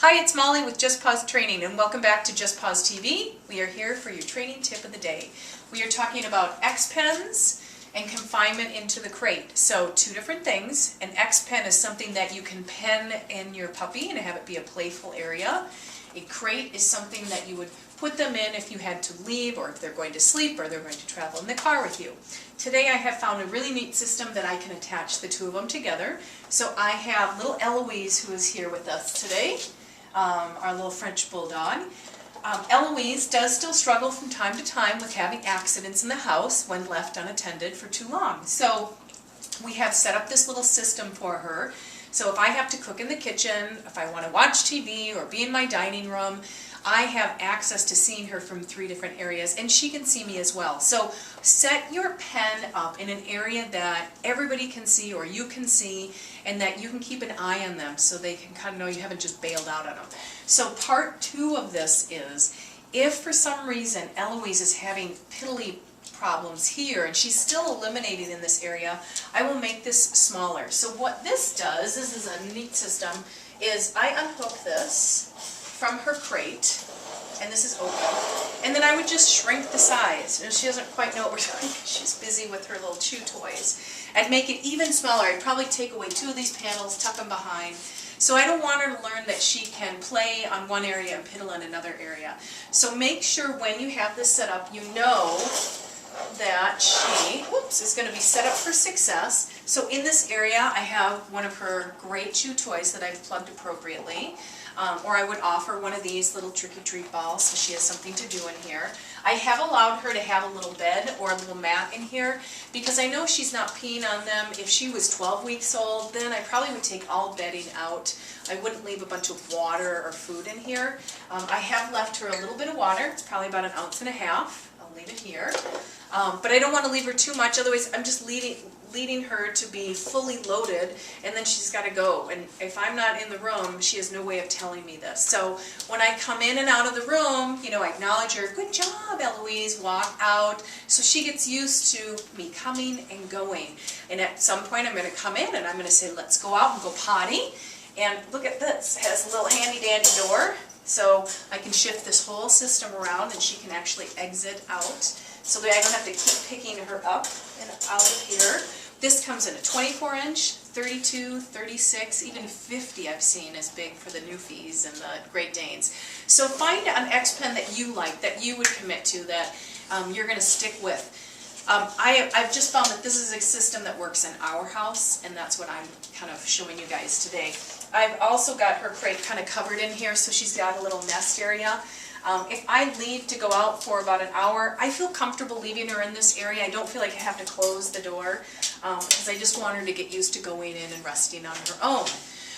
Hi, it's Molly with Just Paws Training, and welcome back to Just Paws TV. We are here for your training tip of the day. We are talking about X-pens and confinement into the crate. So, two different things. An X-pen is something that you can pen in your puppy and have it be a playful area. A crate is something that you would put them in if you had to leave, or if they're going to sleep, or they're going to travel in the car with you. Today I have found a really neat system that I can attach the two of them together. So I have little Eloise, who is here with us today, our little French bulldog. Eloise does still struggle from time to time with having accidents in the house when left unattended for too long. So we have set up this little system for her. So if I have to cook in the kitchen, if I want to watch TV or be in my dining room, I have access to seeing her from 3 different areas, and she can see me as well. So set your pen up in an area that everybody can see or you can see, and that you can keep an eye on them so they can kind of know you haven't just bailed out on them. So part 2 of this is, if for some reason Eloise is having piddly problems here and she's still eliminated in this area, I will make this smaller. So what this does, this is a neat system, is I unhook this from her crate, and this is open, and then I would just shrink the size. And she doesn't quite know what we're doing because she's busy with her little chew toys. I'd make it even smaller. I'd probably take away 2 of these panels, tuck them behind. So I don't want her to learn that she can play on one area and piddle in another area. So make sure when you have this set up, you know that she is going to be set up for success. So in this area I have one of her great chew toys that I've plugged appropriately. Or I would offer one of these little tricky treat balls so she has something to do in here. I have allowed her to have a little bed or a little mat in here because I know she's not peeing on them. If she was 12 weeks old, then I probably would take all bedding out. I wouldn't leave a bunch of water or food in here. I have left her a little bit of water. It's probably about 1.5 ounces. I'll leave it here. But I don't want to leave her too much, otherwise I'm just leading her to be fully loaded, and then she's got to go. And if I'm not in the room, she has no way of telling me this. So when I come in and out of the room, you know, I acknowledge her, good job Eloise, walk out, so she gets used to me coming and going. And at some point I'm going to come in and I'm going to say, let's go out and go potty. And look at this, it has a little handy dandy door, so I can shift this whole system around and she can actually exit out. So that I don't have to keep picking her up and out of here. This comes in a 24-inch, 32, 36, even 50 I've seen is big for the Newfies and the Great Danes. So find an X-pen that you like, that you would commit to, that you're going to stick with. I've just found that this is a system that works in our house, and that's what I'm kind of showing you guys today. I've also got her crate kind of covered in here, so she's got a little nest area. If I leave to go out for about 1 hour, I feel comfortable leaving her in this area. I don't feel like I have to close the door because I just want her to get used to going in and resting on her own.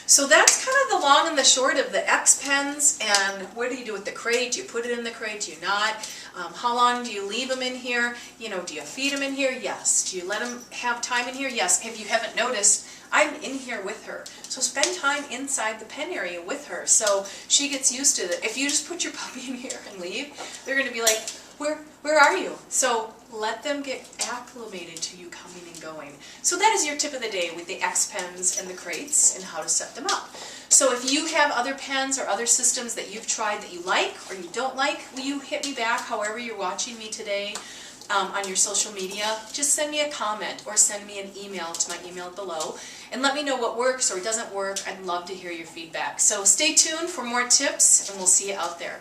So that's kind of the long and the short of the X-pens. And what do you do with the crate? Do you put it in the crate? Do you not? How long do you leave them in here? You know, do you feed them in here? Yes. Do you let them have time in here? Yes. If you haven't noticed, I'm in here with her. So spend time inside the pen area with her so she gets used to it. If you just put your puppy in here and leave, they're going to be like, where are you? So let them get acclimated to you coming and going. So that is your tip of the day with the X-pens and the crates and how to set them up. So if you have other pens or other systems that you've tried that you like or you don't like, will you hit me back however you're watching me today? On your social media, just send me a comment or send me an email to my email below and let me know what works or doesn't work. I'd love to hear your feedback. So stay tuned for more tips, and we'll see you out there.